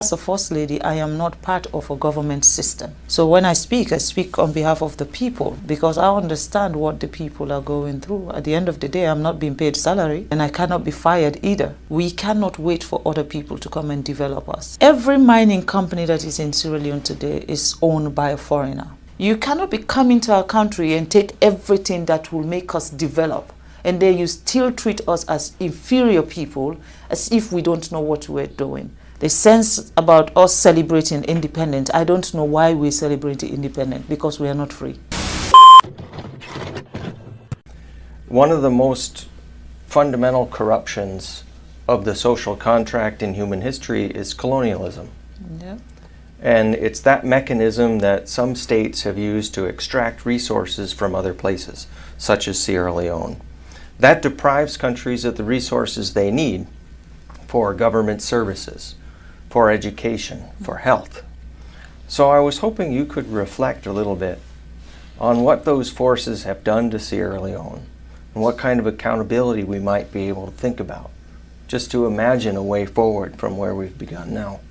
As a First Lady, I am not part of a government system. So when I speak on behalf of the people because I understand what the people are going through. At the end of the day, I'm not being paid salary and I cannot be fired either. We cannot wait for other people to come and develop us. Every mining company that is in Sierra Leone today is owned by a foreigner. You cannot be coming to our country and take everything that will make us develop, and then you still treat us as inferior people, as if we don't know what we're doing. The sense about us celebrating independence, I don't know why we celebrate independence, because we are not free. One of the most fundamental corruptions of the social contract in human history is colonialism. Yeah. And it's that mechanism that some states have used to extract resources from other places, such as Sierra Leone. That deprives countries of the resources they need for government services, for education, for health. So I was hoping you could reflect a little bit on what those forces have done to Sierra Leone and what kind of accountability we might be able to think about, just to imagine a way forward from where we've begun now.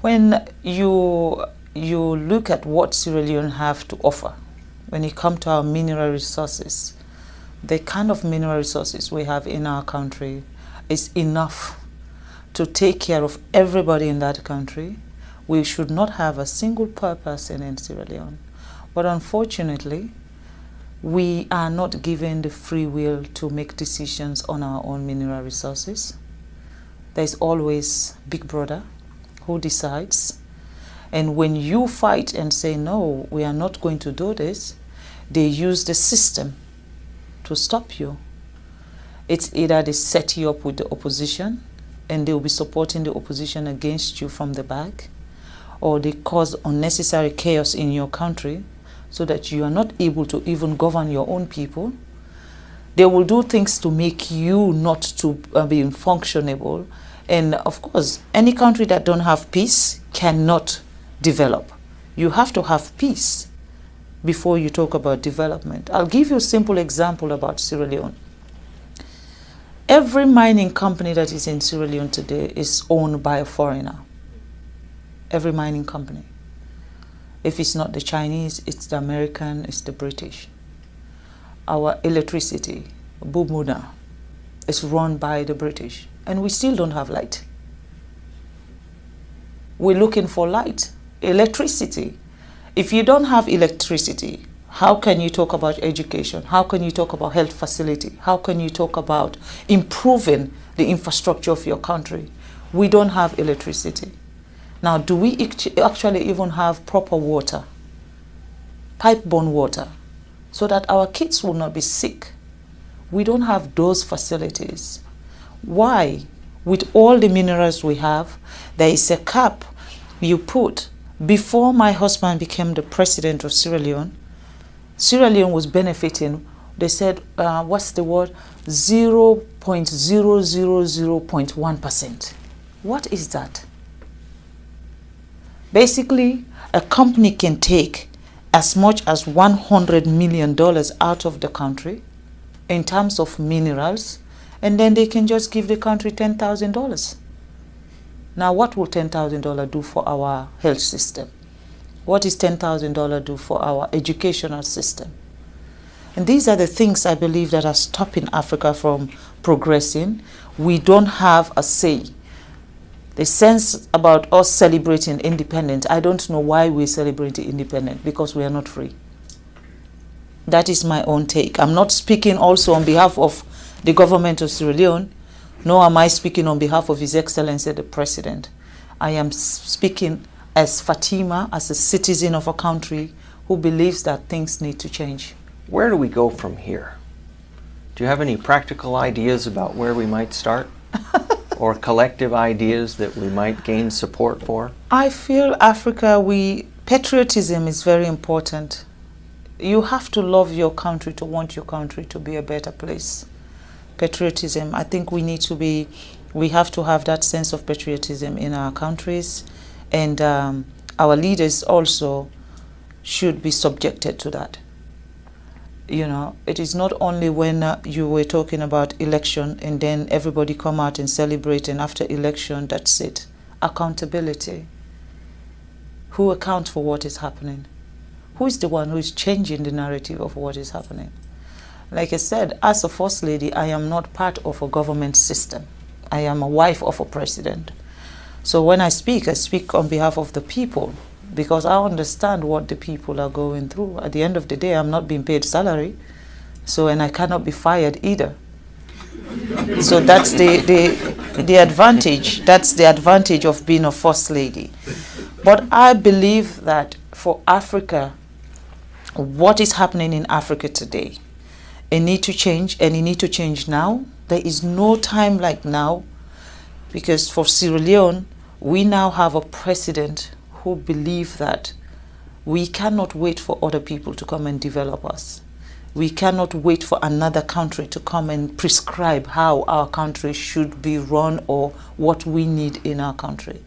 When you look at what Sierra Leone have to offer, when it comes to our mineral resources, the kind of mineral resources we have in our country is enough to take care of everybody in that country. We should not have a single poor person in Sierra Leone. But unfortunately, we are not given the free will to make decisions on our own mineral resources. There's always Big Brother who decides. And when you fight and say, no, we are not going to do this, they use the system to stop you. It's either they set you up with the opposition and they'll be supporting the opposition against you from the back, or they cause unnecessary chaos in your country so that you are not able to even govern your own people. They will do things to make you not to be functionable. And of course, any country that don't have peace cannot develop. You have to have peace before you talk about development. I'll give you a simple example about Sierra Leone. Every mining company that is in Sierra Leone today is owned by a foreigner. Every mining company. If it's not the Chinese, it's the American, it's the British. Our electricity, Bumuna, is run by the British, and we still don't have light. We're looking for light, electricity. If you don't have electricity, how can you talk about education? How can you talk about health facility? How can you talk about improving the infrastructure of your country? We don't have electricity. Now, do we actually even have proper water, pipe-borne water, so that our kids will not be sick? We don't have those facilities. Why? With all the minerals we have, there is a cap you put. Before my husband became the president of Sierra Leone was benefiting, they said, what's the word? 0.000.1%. What is that? Basically, a company can take as much as $100 million out of the country in terms of minerals, and then they can just give the country $10,000. Now, what will $10,000 do for our health system? What is $10,000 do for our educational system? And these are the things I believe that are stopping Africa from progressing. We don't have a say. The sense about us celebrating independence, I don't know why we celebrate independence, because we are not free. That is my own take. I'm not speaking also on behalf of the government of Sierra Leone, nor am I speaking on behalf of His Excellency the President. I am speaking as Fatima, as a citizen of a country who believes that things need to change. Where do we go from here? Do you have any practical ideas about where we might start? Or collective ideas that we might gain support for? I feel Africa, patriotism is very important. You have to love your country to want your country to be a better place. Patriotism, I think we have to have that sense of patriotism in our countries, and our leaders also should be subjected to that. You know, it is not only when you were talking about election and then everybody come out and celebrate, and after election, that's it. accountability. Who accounts for what is happening? Who is the one who is changing the narrative of what is happening? Like I said, as a First Lady, I am not part of a government system. I am a wife of a president. So when I speak on behalf of the people, because I understand what the people are going through. At the end of the day, I'm not being paid salary, and I cannot be fired either. So that's the advantage. That's the advantage of being a First Lady. But I believe that for Africa, what is happening in Africa today, it needs to change, and it needs to change now. There is no time like now, because for Sierra Leone, we now have a president who believes that we cannot wait for other people to come and develop us. We cannot wait for another country to come and prescribe how our country should be run or what we need in our country.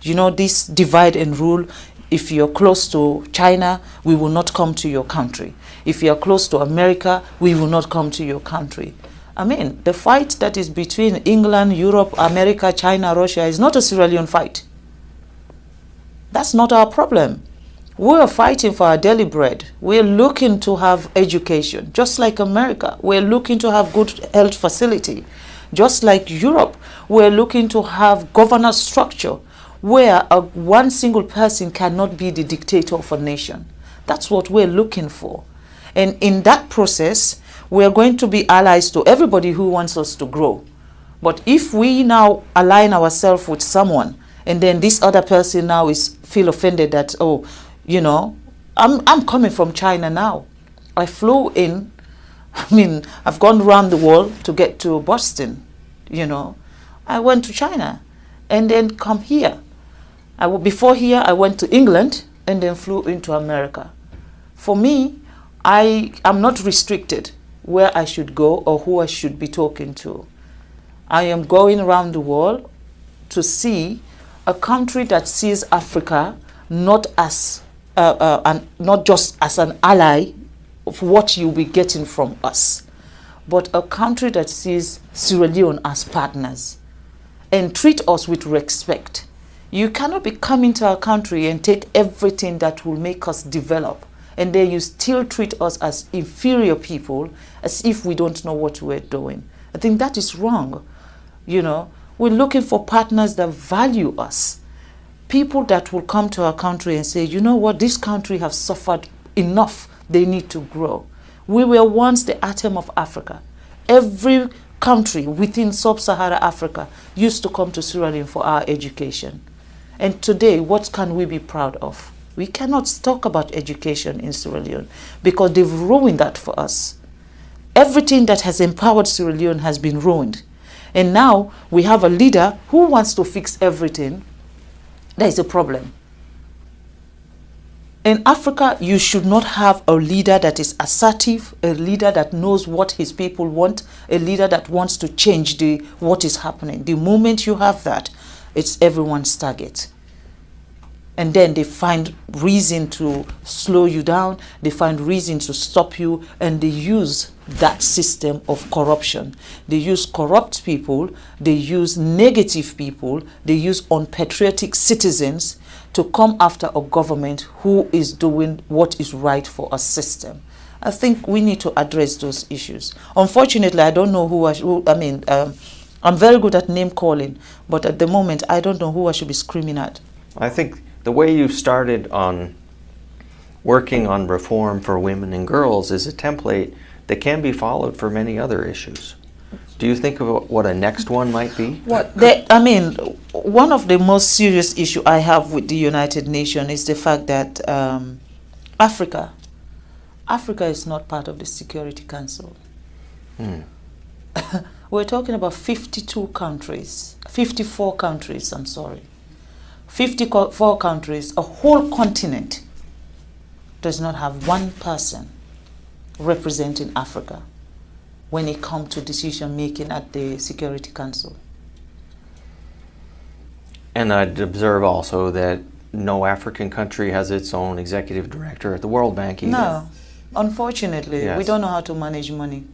You know, this divide and rule, if you're close to China, we will not come to your country. If you're close to America, we will not come to your country. I mean, the fight that is between England, Europe, America, China, Russia is not a Sierra Leone fight. That's not our problem. We're fighting for our daily bread. We're looking to have education, just like America. We're looking to have good health facility. Just like Europe, we're looking to have governance structure where one single person cannot be the dictator of a nation. That's what we're looking for. And in that process, we're going to be allies to everybody who wants us to grow. But if we now align ourselves with someone, and then this other person now feel offended that, oh, you know, I'm coming from China now. I flew in, I mean, I've gone around the world to get to Boston, you know. I went to China and then come here. Before here, I went to England and then flew into America. For me, I am not restricted where I should go or who I should be talking to. I am going around the world to see a country that sees Africa not as not just as an ally of what you'll be getting from us, but a country that sees Sierra Leone as partners and treat us with respect. You cannot be coming to our country and take everything that will make us develop, and then you still treat us as inferior people, as if we don't know what we're doing. I think that is wrong. You know, we're looking for partners that value us. People that will come to our country and say, you know what, this country has suffered enough, they need to grow. We were once the atom of Africa. Every country within sub-Saharan Africa used to come to Sierra Leone for our education. And today, what can we be proud of? We cannot talk about education in Sierra Leone because they've ruined that for us. Everything that has empowered Sierra Leone has been ruined. And now we have a leader who wants to fix everything. There is a problem. In Africa, you should not have a leader that is assertive, a leader that knows what his people want, a leader that wants to change what is happening. The moment you have that, it's everyone's target. And then they find reason to slow you down, they find reason to stop you, and they use that system of corruption. They use corrupt people, they use negative people, they use unpatriotic citizens to come after a government who is doing what is right for a system. I think we need to address those issues. Unfortunately, I don't know I'm very good at name calling, but at the moment, I don't know who I should be screaming at. I think the way you started on working on reform for women and girls is a template that can be followed for many other issues. Do you think of what a next one might be? One of the most serious issues I have with the United Nations is the fact that Africa is not part of the Security Council. We're talking about 54 countries, I'm sorry. 54 countries, a whole continent does not have one person representing Africa when it comes to decision making at the Security Council. And I'd observe also that no African country has its own executive director at the World Bank either. No, unfortunately, yes. We don't know how to manage money.